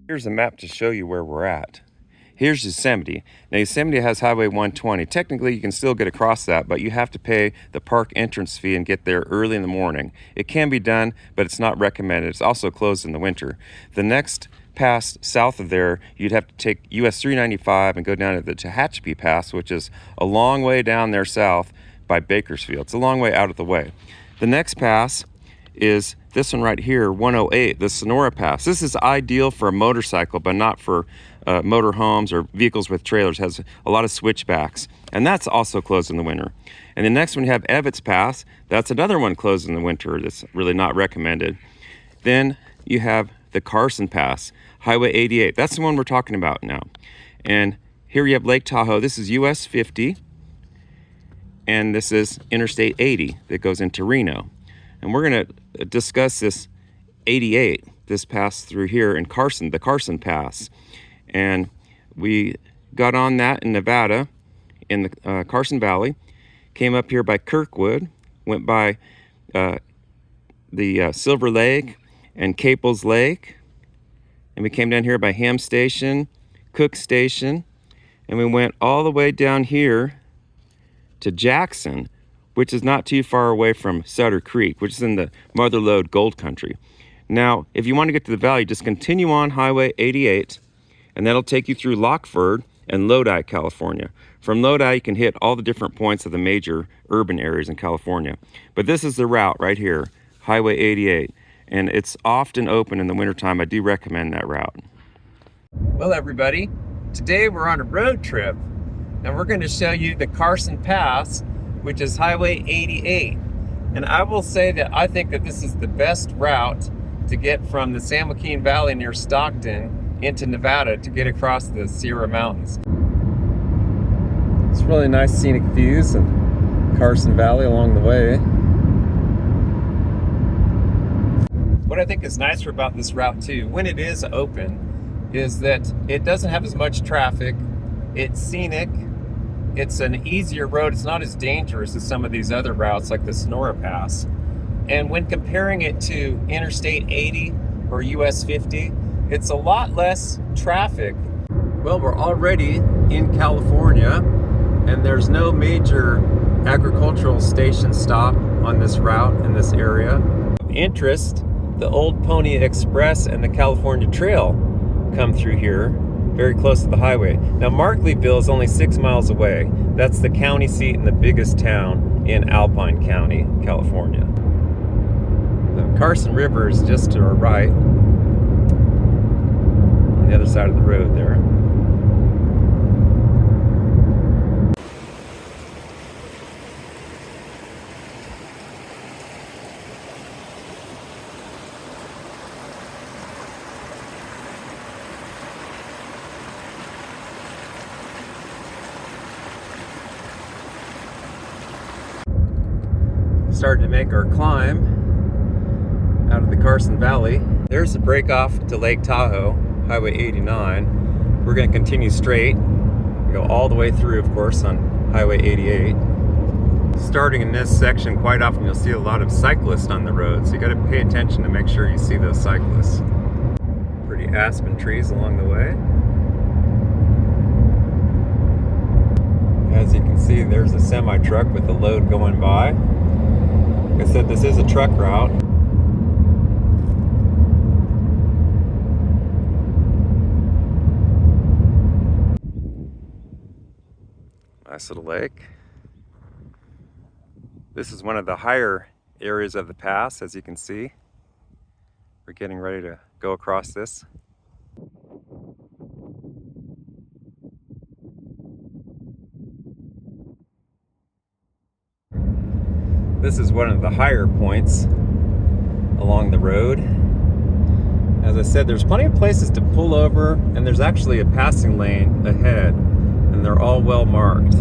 Here's a map to show you where we're at. Here's Yosemite. Now Yosemite has Highway 120. Technically you can still get across that, but you have to pay the park entrance fee and get there early in the morning. It can be done, but it's not recommended. It's also closed in the winter. The next pass south of there, you'd have to take US 395 and go down to the Tehachapi Pass, which is a long way down there south by Bakersfield. It's a long way out of the way. The next pass is this one right here, 108, the Sonora Pass. This is ideal for a motorcycle, but not for motor homes or vehicles with trailers. It has a lot of switchbacks, and that's also closed in the winter. And the next one you have Evetts Pass. That's another one closed in the winter. That's really not recommended. Then you have the Carson Pass, Highway 88. That's the one we're talking about now. And here you have Lake Tahoe. This is US 50, and this is Interstate 80 that goes into Reno. And we're going to discuss this 88, this pass through here in Carson, the Carson Pass. And we got on that in Nevada, in the Carson Valley, came up here by Kirkwood, went by the Silver Lake and Caples Lake, and we came down here by Ham Station, Cook Station, and we went all the way down here to Jackson, which is not too far away from Sutter Creek, which is in the Mother Lode Gold Country. Now, if you want to get to the valley, just continue on Highway 88, and that'll take you through Lockford and Lodi, California. From Lodi, you can hit all the different points of the major urban areas in California. But this is the route right here, Highway 88, and it's often open in the wintertime. I do recommend that route. Well, everybody, today we're on a road trip, and we're going to show you the Carson Pass, which is Highway 88. And I will say that I think that this is the best route to get from the San Joaquin Valley near Stockton into Nevada to get across the Sierra Mountains. It's really nice scenic views of Carson Valley along the way. What I think is nicer about this route too, when it is open, is that it doesn't have as much traffic. It's scenic. It's an easier road. It's not as dangerous as some of these other routes like the Sonora Pass. And when comparing it to Interstate 80 or US 50, it's a lot less traffic. Well, we're already in California, and there's no major agricultural station stop on this route in this area. Of interest, the Old Pony Express and the California Trail come through here, very close to the highway. Now, Markleeville is only 6 miles away. That's the county seat and the biggest town in Alpine County, California. The Carson River is just to our right, on the other side of the road there. Started to make our climb out of the Carson Valley. There's the break off to Lake Tahoe, Highway 89. We're going to continue straight, go all the way through, of course, on Highway 88. Starting in this section, quite often you'll see a lot of cyclists on the road, so you got to pay attention to make sure you see those cyclists. Pretty aspen trees along the way. As you can see, there's a semi-truck with a load going by. Like I said, this is a truck route. Nice little lake. This is one of the higher areas of the pass, as you can see. We're getting ready to go across this. This is one of the higher points along the road. As I said, there's plenty of places to pull over, and there's actually a passing lane ahead, and they're all well marked.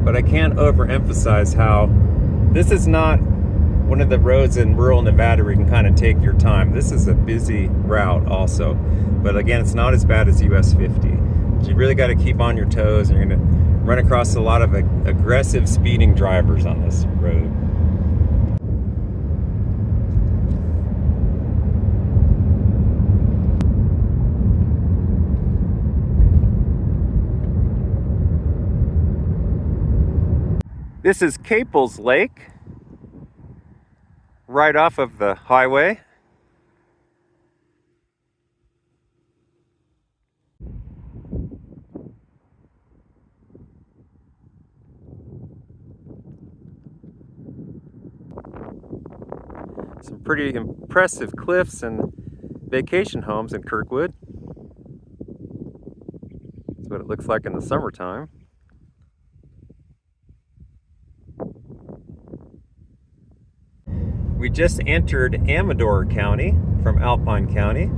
But I can't overemphasize how this is not one of the roads in rural Nevada where you can kind of take your time. This is a busy route also, but again, it's not as bad as US 50. You really got to keep on your toes, and you're going to run across a lot of aggressive speeding drivers on this road. This is Caples Lake, right off of the highway. Some pretty impressive cliffs and vacation homes in Kirkwood. That's what it looks like in the summertime. We just entered Amador County from Alpine County.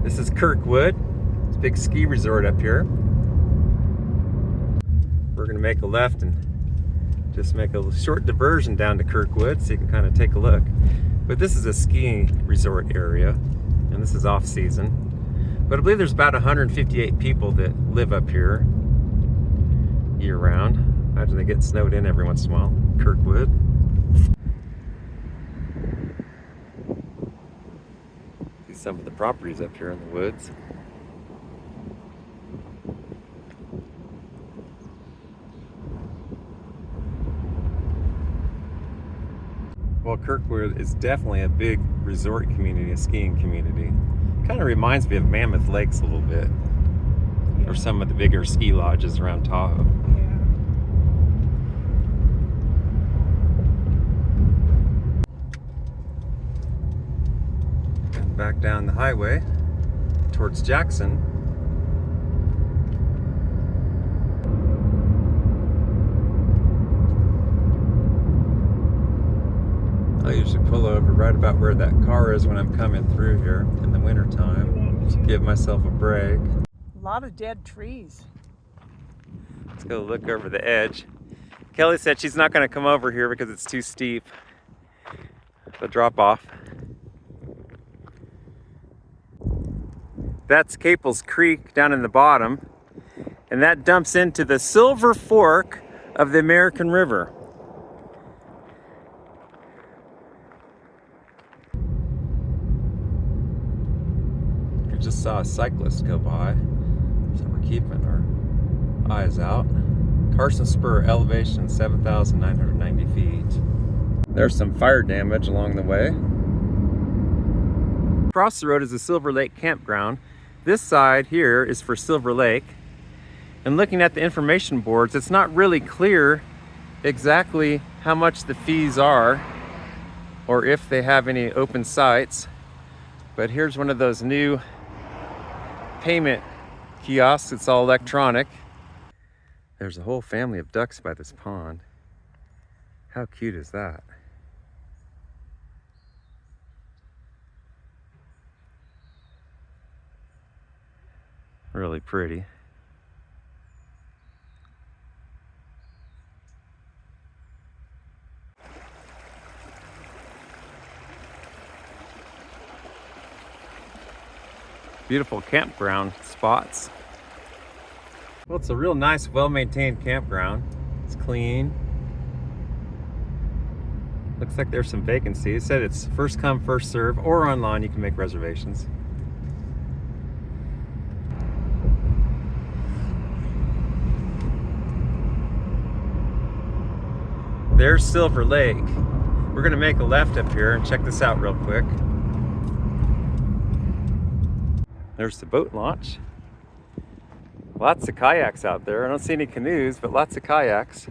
This is Kirkwood. It's a big ski resort up here. We're gonna make a left and just make a short diversion down to Kirkwood so you can kind of take a look. But this is a skiing resort area, and this is off season. But I believe there's about 158 people that live up here year round. Imagine they get snowed in every once in a while. Kirkwood. See some of the properties up here in the woods. Well, Kirkwood is definitely a big resort community, a skiing community. Kind of reminds me of Mammoth Lakes a little bit, or some of the bigger ski lodges around Tahoe. And back down the highway towards Jackson. I usually pull over right about where that car is when I'm coming through here in the wintertime. Give myself a break. A lot of dead trees. Let's go look over the edge. Kelly said she's not going to come over here because it's too steep. The drop off. That's Caples Creek down in the bottom, and that dumps into the Silver Fork of the American River. I just saw a cyclist go by, so we're keeping our eyes out. Carson Spur, elevation 7,990 feet. There's some fire damage along the way. Across the road is the Silver Lake Campground. This side here is for Silver Lake. And looking at the information boards, it's not really clear exactly how much the fees are or if they have any open sites. But here's one of those new payment kiosks. It's all electronic. There's a whole family of ducks by this pond. How cute is that? Really pretty. Beautiful campground spots. Well, it's a real nice, well-maintained campground. It's clean. Looks like there's some vacancies. It said it's first come, first serve, or online you can make reservations. There's Silver Lake. We're gonna make a left up here and check this out real quick. There's the boat launch. Lots of kayaks out there. I don't see any canoes, but lots of kayaks.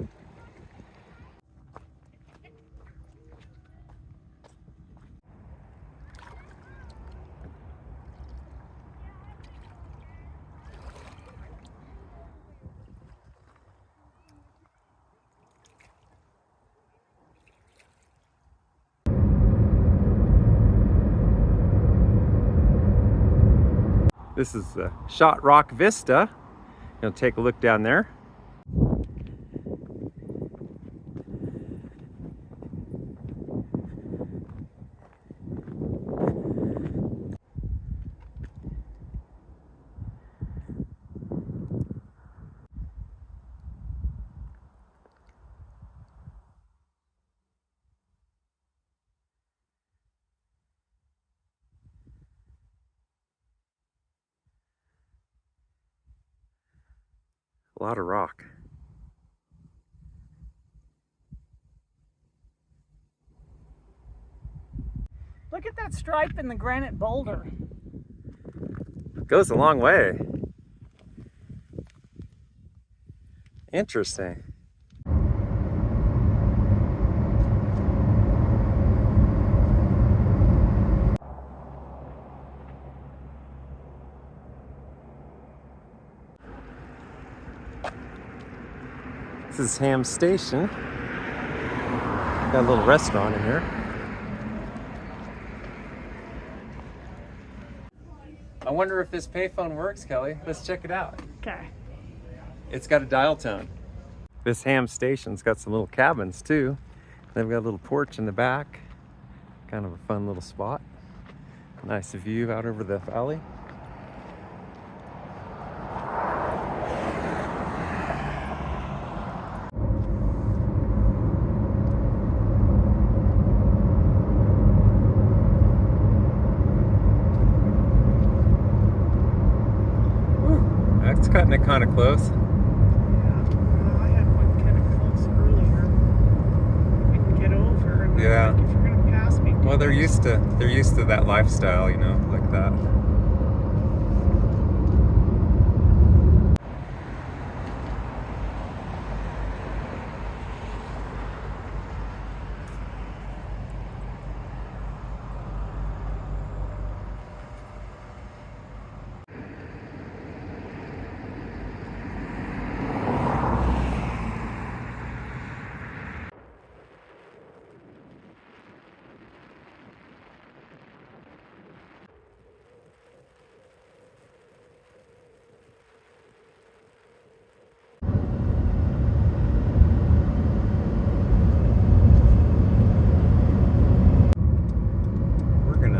This is the Shot Rock Vista. You'll take a look down there. A lot of rock. Look at that stripe in the granite boulder. Goes a long way. Interesting. This is Ham Station. Got a little restaurant in here. I wonder if this payphone works, Kelly. Let's check it out. Okay. It's got a dial tone. This Ham Station's got some little cabins too. They've got a little porch in the back. Kind of a fun little spot. Nice view out over the valley. It's cutting it kind of close. Yeah, well, I had one kind of close earlier. I can get over. And Yeah. Like, if you're gonna pass me. Well, they're used to that lifestyle, you know, like that.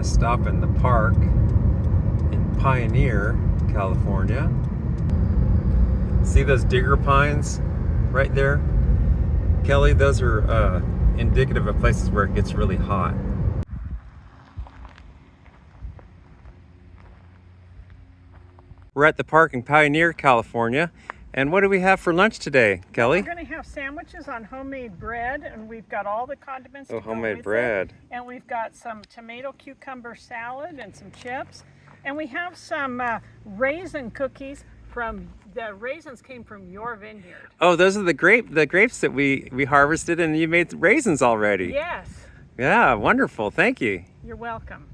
Stop in the park in Pioneer, California. See those digger pines right there? Kelly, those are indicative of places where it gets really hot. We're at the park in Pioneer, California. And what do we have for lunch today, Kelly? We're going to have sandwiches on homemade bread, and we've got all the condiments to go homemade with bread. it. And we've got some tomato cucumber salad and some chips. And we have some raisin cookies from, the raisins came from your vineyard. Oh, those are the grapes that we harvested, and you made raisins already. Yes. Yeah, wonderful. Thank you. You're welcome.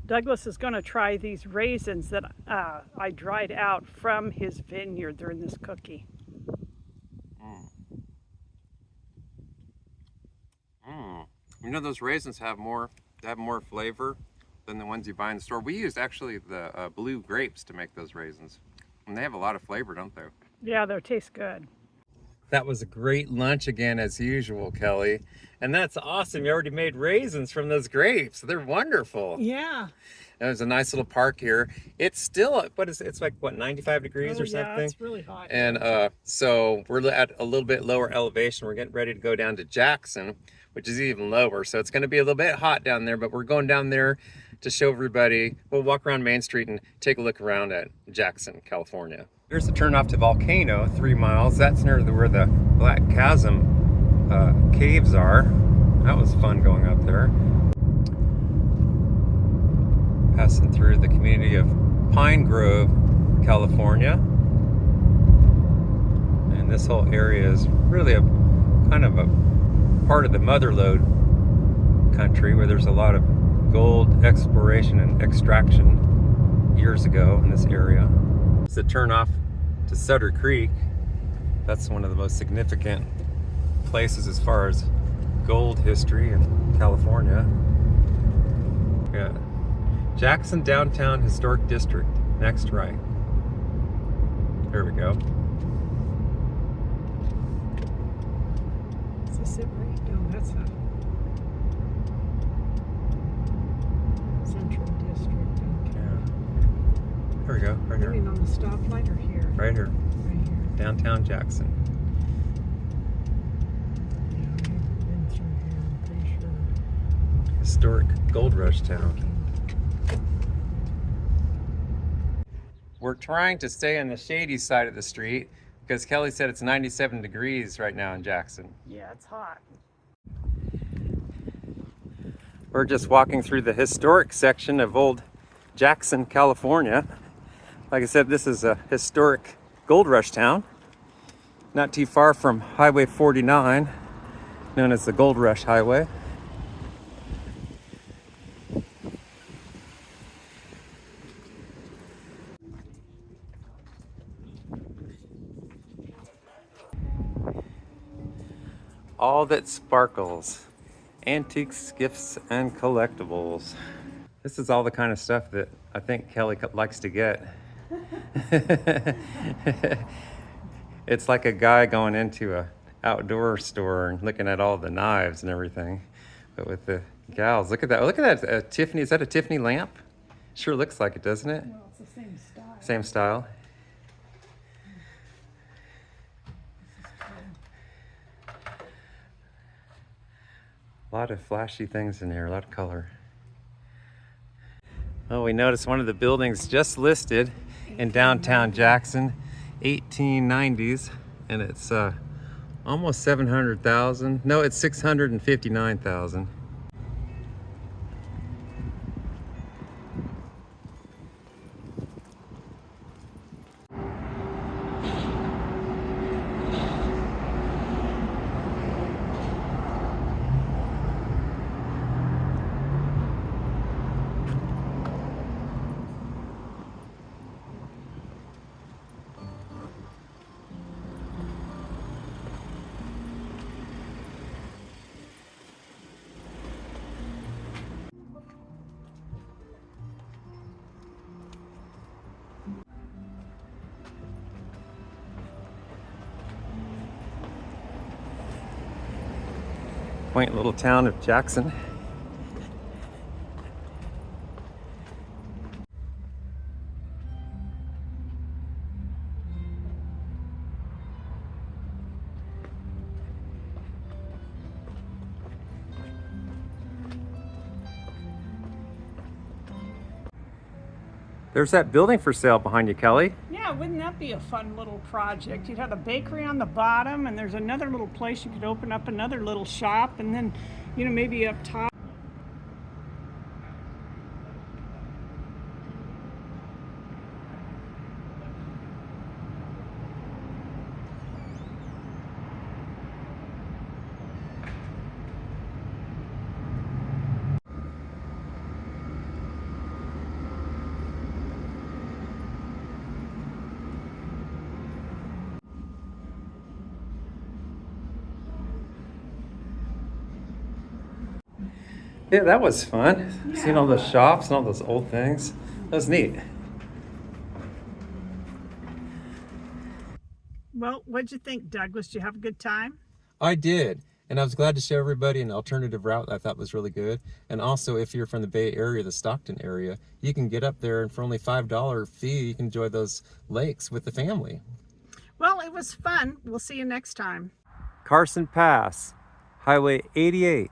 Douglas is going to try these raisins that I dried out from his vineyard. They're in this cookie. You know, those raisins have more flavor than the ones you buy in the store. We used actually the blue grapes to make those raisins, and they have a lot of flavor, don't they? Yeah, they taste good. That was a great lunch again, as usual, Kelly. And that's awesome. You already made raisins from those grapes. They're wonderful. Yeah. There's a nice little park here. It's still, it's like, what, 95 degrees or something? Yeah, it's really hot. And so we're at a little bit lower elevation. We're getting ready to go down to Jackson, which is even lower. So it's going to be a little bit hot down there, but we're going down there to show everybody. We'll walk around Main Street and take a look around at Jackson, California. Here's the turnoff to Volcano, 3 miles. That's near where the Black Chasm caves are. That was fun going up there. Passing through the community of Pine Grove, California. And this whole area is really a kind of a part of the Mother Lode country where there's a lot of gold exploration and extraction years ago in this area. It's a turn off to Sutter Creek. That's one of the most significant places as far as gold history in California. Yeah. Jackson Downtown Historic District, next right. There we go. Is this it right? No, that's a Central District. Okay. Yeah. There we go, right You mean here. on the stoplight or here? Right here, Right here. downtown Jackson. Yeah, I've been through here, I'm pretty sure. Historic Goldrush town. We're trying to stay on the shady side of the street because Kelly said it's 97 degrees right now in Jackson. Yeah, it's hot. We're just walking through the historic section of old Jackson, California. Like I said, this is a historic gold rush town, not too far from Highway 49, known as the Gold Rush Highway. All that sparkles, antiques, gifts, and collectibles. This is all the kind of stuff that I think Kelly likes to get. It's like a guy going into a outdoor store and looking at all the knives and everything. But with the gals, look at that. Look at that Tiffany. Is that a Tiffany lamp? Sure looks like it, doesn't it? Well, it's the same style. Same style. A lot of flashy things in here, a lot of color. Oh, we noticed one of the buildings just listed in downtown Jackson, 1890s, and it's almost 700,000. No, it's 659,000. Quaint little town of Jackson. There's that building for sale behind you, Kelly. Yeah, wouldn't that be a fun little project? You'd have a bakery on the bottom, and there's another little place you could open up another little shop, and then, you know, maybe up top. Yeah, that was fun. Seeing all those shops and all those old things. That was neat. Well, what'd you think, Douglas? Did you have a good time? I did. And I was glad to show everybody an alternative route I thought was really good. And also, if you're from the Bay Area, the Stockton area, you can get up there and for only $5 fee, you can enjoy those lakes with the family. Well, it was fun. We'll see you next time. Carson Pass, Highway 88.